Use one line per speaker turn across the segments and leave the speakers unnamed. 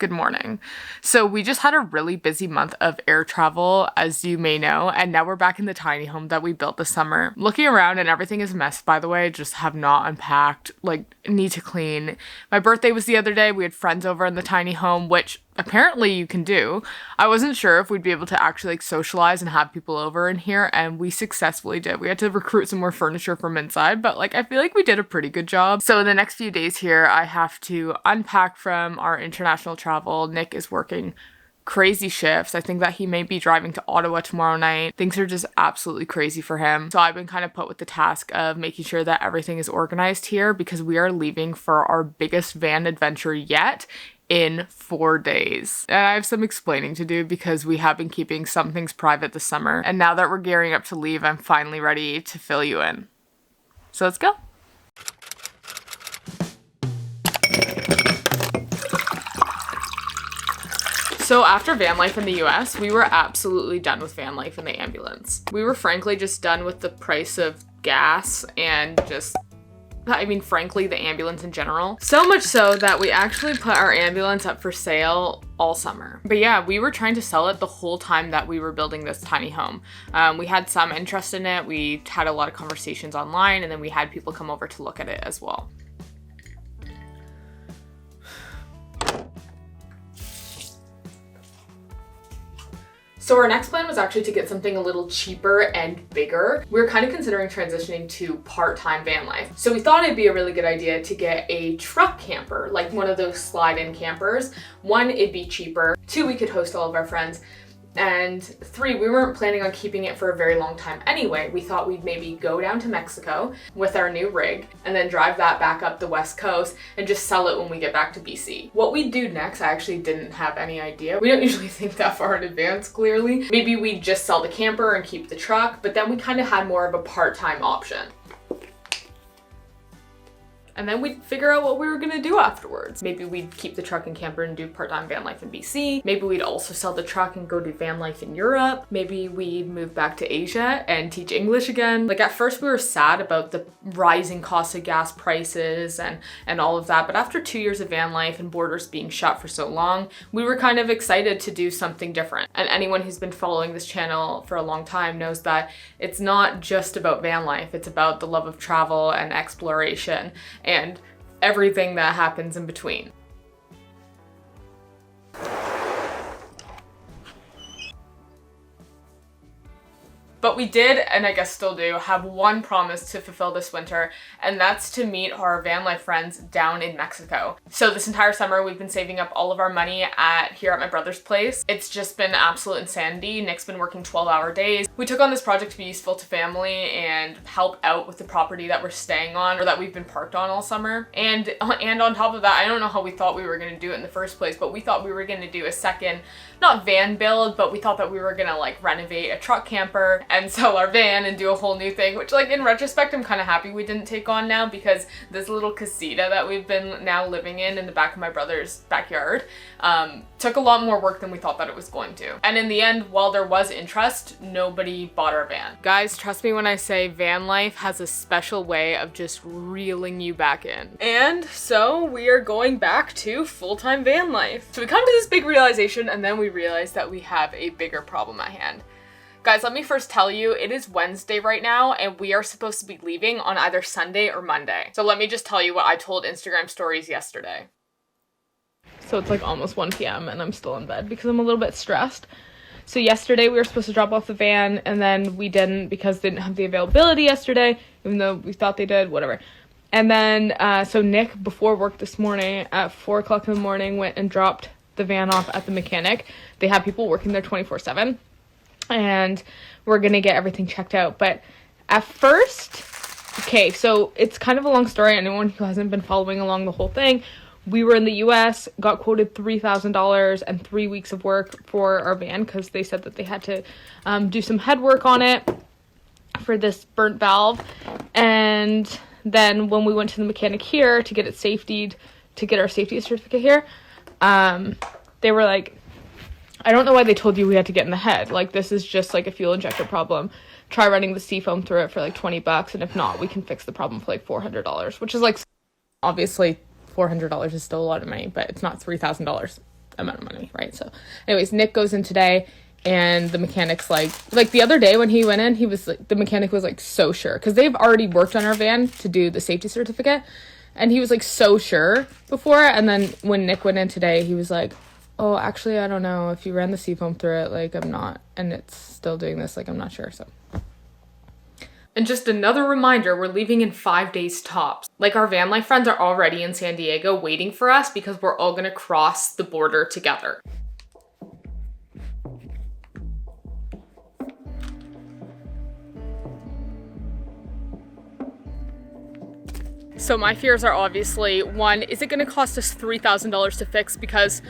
Good morning. So we just had a really busy month of air travel, as you may know, and now we're back in the tiny home that we built this summer. Looking around and everything is a mess, by the way, just have not unpacked, need to clean. My birthday was the other day. We had friends over in the tiny home, which apparently you can do. I wasn't sure if we'd be able to actually socialize and have people over in here, and we successfully did. We had to recruit some more furniture from inside, but I feel like we did a pretty good job. So in the next few days here, I have to unpack from our international travel. Nick is working crazy shifts. I think that he may be driving to Ottawa tomorrow night. Things are just absolutely crazy for him. So I've been kind of put with the task of making sure that everything is organized here because we are leaving for our biggest van adventure yet in 4 days. And I have some explaining to do because we have been keeping some things private this summer. And now that we're gearing up to leave, I'm finally ready to fill you in. So let's go. So after van life in the US, we were absolutely done with van life in the ambulance. We were frankly just done with the price of gas and frankly, the ambulance in general. So much so that we actually put our ambulance up for sale all summer. But yeah, we were trying to sell it the whole time that we were building this tiny home. We had some interest in it. We had a lot of conversations online, and then we had people come over to look at it as well. So our next plan was actually to get something a little cheaper and bigger. We were kind of considering transitioning to part-time van life. So we thought it'd be a really good idea to get a truck camper, like one of those slide-in campers. 1, it'd be cheaper. 2, we could host all of our friends. And 3, we weren't planning on keeping it for a very long time anyway. We thought we'd maybe go down to Mexico with our new rig and then drive that back up the West Coast and just sell it when we get back to BC. What we'd do next, I actually didn't have any idea. We don't usually think that far in advance, clearly. Maybe we'd just sell the camper and keep the truck, but then we kind of had more of a part-time option. And then we'd figure out what we were gonna do afterwards. Maybe we'd keep the truck and camper and do part-time van life in BC. Maybe we'd also sell the truck and go do van life in Europe. Maybe we'd move back to Asia and teach English again. At first we were sad about the rising cost of gas prices and all of that, but after 2 years of van life and borders being shut for so long, we were kind of excited to do something different. And anyone who's been following this channel for a long time knows that it's not just about van life, it's about the love of travel and exploration and everything that happens in between. But we did, and I guess still do, have one promise to fulfill this winter, and that's to meet our van life friends down in Mexico. So this entire summer, we've been saving up all of our money here at my brother's place. It's just been absolute insanity. Nick's been working 12-hour days. We took on this project to be useful to family and help out with the property that we're staying on, or that we've been parked on all summer. And on top of that, I don't know how we thought we were gonna do it in the first place, but we thought we were gonna do a second, not van build, but we thought that we were gonna renovate a truck camper and sell our van and do a whole new thing, which in retrospect, I'm kind of happy we didn't take on now, because this little casita that we've been now living in the back of my brother's backyard took a lot more work than we thought that it was going to. And in the end, while there was interest, nobody bought our van. Guys, trust me when I say van life has a special way of just reeling you back in. And so we are going back to full-time van life. So we come to this big realization, and then we realize that we have a bigger problem at hand. Guys, let me first tell you, it is Wednesday right now, and we are supposed to be leaving on either Sunday or Monday. So let me just tell you what I told Instagram stories yesterday. So it's almost 1 p.m. and I'm still in bed because I'm a little bit stressed. So yesterday we were supposed to drop off the van, and then we didn't because they didn't have the availability yesterday, even though we thought they did, whatever. And then, so Nick, before work this morning at 4 o'clock in the morning, went and dropped the van off at the mechanic. They have people working there 24/7. And we're gonna get everything checked out. But at first, okay, so it's kind of a long story. Anyone who hasn't been following along the whole thing, we were in the US, got quoted $3,000 and 3 weeks of work for our van because they said that they had to do some head work on it for this burnt valve. And then when we went to the mechanic here to get it safetied, to get our safety certificate here, they were like, I don't know why they told you we had to get in the head. This is just a fuel injector problem. Try running the seafoam through it for $20, and if not, we can fix the problem for $400, which is obviously $400 is still a lot of money, but it's not $3,000. amount of money, right? So anyways, Nick goes in today, and the mechanic's like the other day when he went in, he was like, the mechanic was like so sure, because they've already worked on our van to do the safety certificate, and he was like so sure before, and then when Nick went in today, he was like, oh, actually, I don't know, if you ran the seafoam through it, like, I'm not, and it's still doing this, like, I'm not sure. So, and just another reminder, we're leaving in 5 days tops. Like, our van life friends are already in San Diego waiting for us because we're all gonna cross the border together. So my fears are obviously, one, is it gonna cost us $3,000 to fix because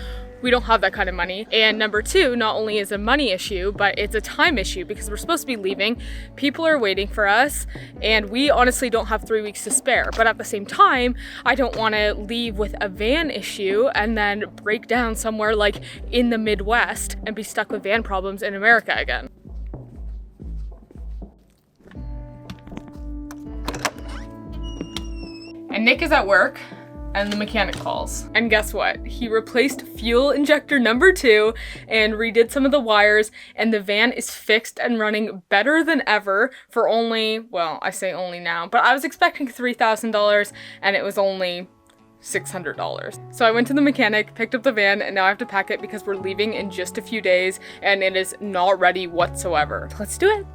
we don't have that kind of money? And number two, not only is it a money issue, but it's a time issue because we're supposed to be leaving. People are waiting for us, and we honestly don't have 3 weeks to spare. But at the same time, I don't wanna leave with a van issue and then break down somewhere like in the Midwest and be stuck with van problems in America again. And Nick is at work, and the mechanic calls. And guess what? He replaced fuel injector number 2 and redid some of the wires, and the van is fixed and running better than ever for only, well, I say only now, but I was expecting $3,000 and it was only $600. So I went to the mechanic, picked up the van, and now I have to pack it because we're leaving in just a few days and it is not ready whatsoever. Let's do it.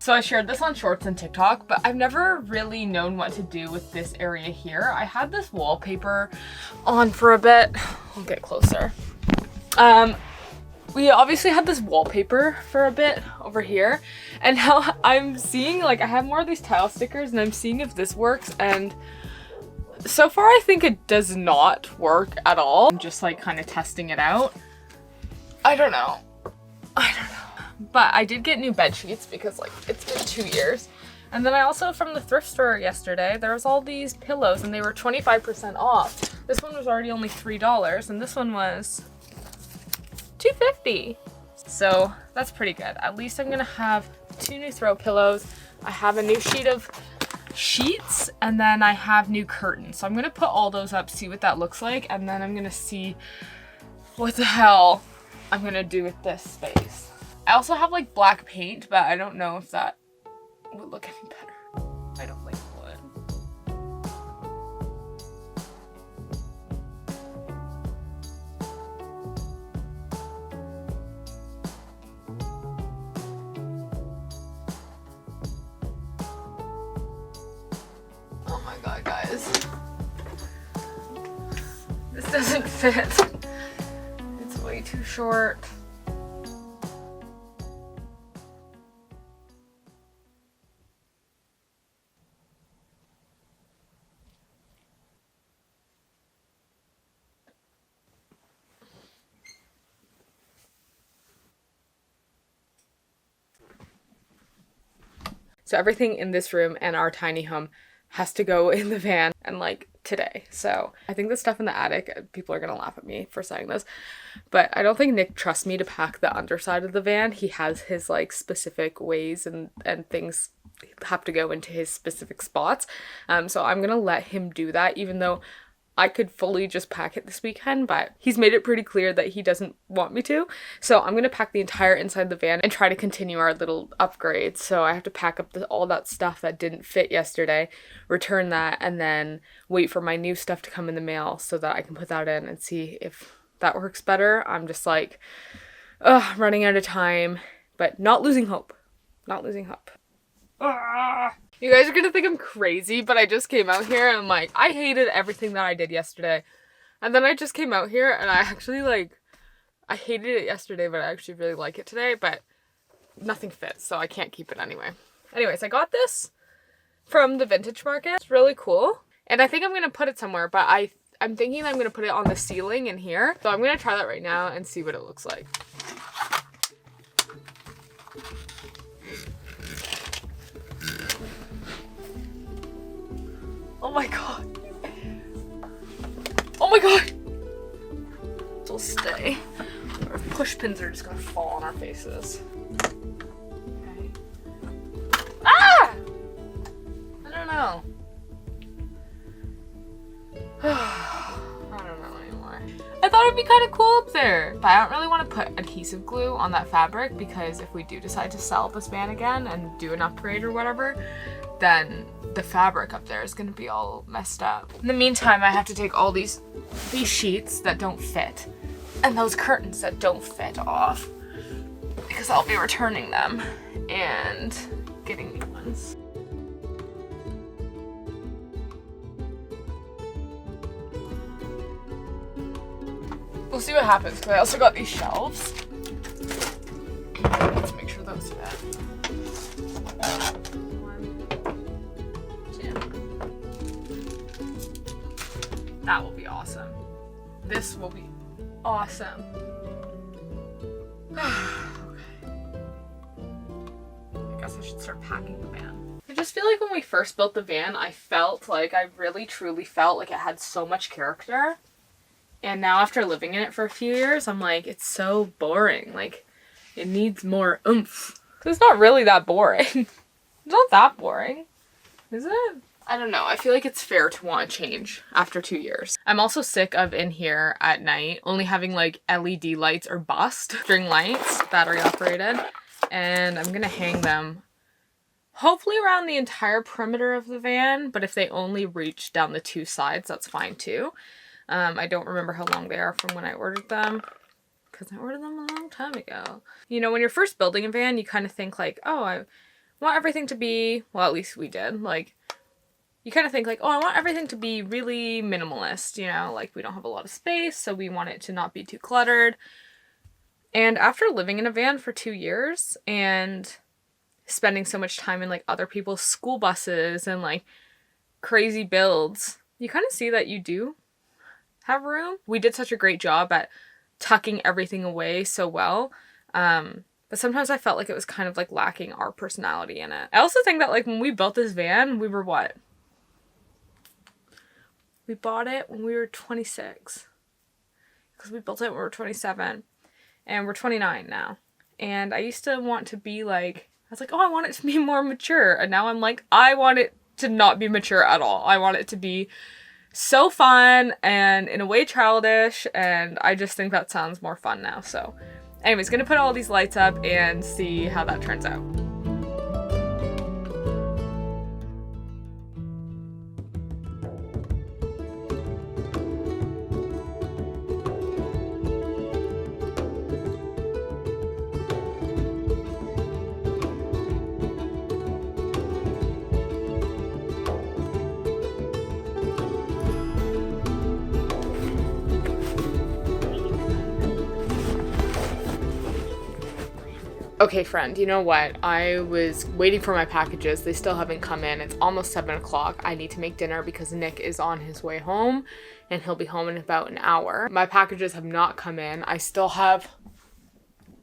So I shared this on Shorts and TikTok, but I've never really known what to do with this area here. I had this wallpaper on for a bit. I'll get closer. We obviously had this wallpaper for a bit over here, and now I'm seeing, like, I have more of these tile stickers, and I'm seeing if this works, and so far I think it does not work at all. I'm just like kind of testing it out. I don't know. But I did get new bed sheets because, like, it's been 2 years. And then I also, from the thrift store yesterday, there was all these pillows and they were 25% off. This one was already only $3 and this one was $2.50. So that's pretty good. At least I'm gonna have 2 new throw pillows. I have a new sheet of sheets, and then I have new curtains. So I'm gonna put all those up, see what that looks like, and then I'm gonna see what the hell I'm gonna do with this space. I also have like black paint, but I don't know if that would look any better. I don't think it would. Oh my god, guys. This doesn't fit. It's way too short. So everything in this room and our tiny home has to go in the van, and like today. So I think the stuff in the attic, people are gonna laugh at me for saying this, but I don't think Nick trusts me to pack the underside of the van. He has his like specific ways and things have to go into his specific spots. So I'm gonna let him do that, even though I could fully just pack it this weekend, but he's made it pretty clear that he doesn't want me to. So I'm gonna pack the entire inside of the van and try to continue our little upgrade. So I have to pack up all that stuff that didn't fit yesterday, return that, and then wait for my new stuff to come in the mail so that I can put that in and see if that works better. I'm just like, running out of time, but not losing hope. Not losing hope. You guys are gonna think I'm crazy, but I just came out here and I'm like, I hated everything that I did yesterday. And then I just came out here and I actually I hated it yesterday, but I actually really like it today, but nothing fits, so I can't keep it anyway. Anyways, I got this from the vintage market. It's really cool. And I think I'm gonna put it somewhere, but I'm thinking I'm gonna put it on the ceiling in here. So I'm gonna try that right now and see what it looks like. Oh my god. Oh my god. It'll stay. Or push pins are just gonna fall on our faces. Okay. Ah! I don't know. I don't know anymore. I thought it'd be kind of cool up there, but I don't really want to put adhesive glue on that fabric because if we do decide to sell this van again and do an upgrade or whatever, then the fabric up there is going to be all messed up. In the meantime, I have to take all these sheets that don't fit and those curtains that don't fit off because I'll be returning them and getting new ones. We'll see what happens because I also got these shelves. Let's make sure those fit. 1, 2. That will be awesome. This will be awesome. Okay. I guess I should start packing the van. I just feel like when we first built the van, I really truly felt like it had so much character. And now after living in it for a few years, I'm like, it's so boring. Like, it needs more oomph. It's not really that boring. It's not that boring, is it? I don't know. I feel like it's fair to want to change after 2 years. I'm also sick of in here at night only having like LED lights or bust string lights, battery operated. And I'm gonna hang them hopefully around the entire perimeter of the van. But if they only reach down the 2 sides, that's fine too. I don't remember how long they are from when I ordered them because I ordered them a long time ago. You know, when you're first building a van, you kind of think like, oh, I want everything to be, well, at least we did. Like, you kind of think like, oh, I want everything to be really minimalist, you know, like we don't have a lot of space, so we want it to not be too cluttered. And after living in a van for 2 years and spending so much time in like other people's school buses and like crazy builds, you kind of see that you do have room. We did such a great job at tucking everything away so well. But sometimes I felt like it was kind of like lacking our personality in it. I also think that like when we built this van, we were what? We bought it when we were 26. Because we built it when we were 27. And we're 29 now. And I used to want to be like, I was like, oh, I want it to be more mature. And now I'm like, I want it to not be mature at all. I want it to be so fun and in a way childish, and I just think that sounds more fun now. So anyways, gonna put all these lights up and see how that turns out. Okay, friend, you know what? I was waiting for my packages. They still haven't come in. It's almost 7 o'clock. I need to make dinner because Nick is on his way home and he'll be home in about an hour. My packages have not come in. I still have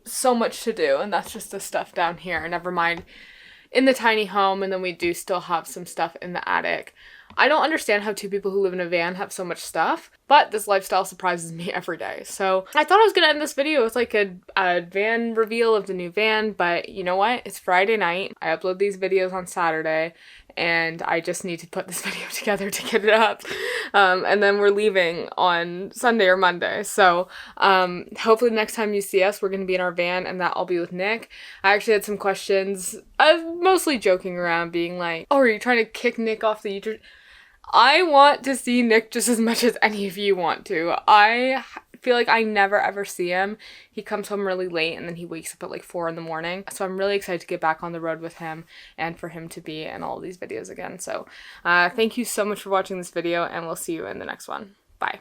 so much to do, and that's just the stuff down here. Never mind in the tiny home, and then we do still have some stuff in the attic. I don't understand how 2 people who live in a van have so much stuff, but this lifestyle surprises me every day. So I thought I was gonna end this video with like a van reveal of the new van, but you know what? It's Friday night. I upload these videos on Saturday, and I just need to put this video together to get it up. And then we're leaving on Sunday or Monday. So hopefully the next time you see us, we're gonna be in our van, and that I'll be with Nick. I actually had some questions. I was mostly joking around, being like, oh, are you trying to kick Nick off the YouTube? I want to see Nick just as much as any of you want to. I feel like I never ever see him. He comes home really late and then he wakes up at like 4 in the morning. So I'm really excited to get back on the road with him and for him to be in all of these videos again. So thank you so much for watching this video, and we'll see you in the next one. Bye.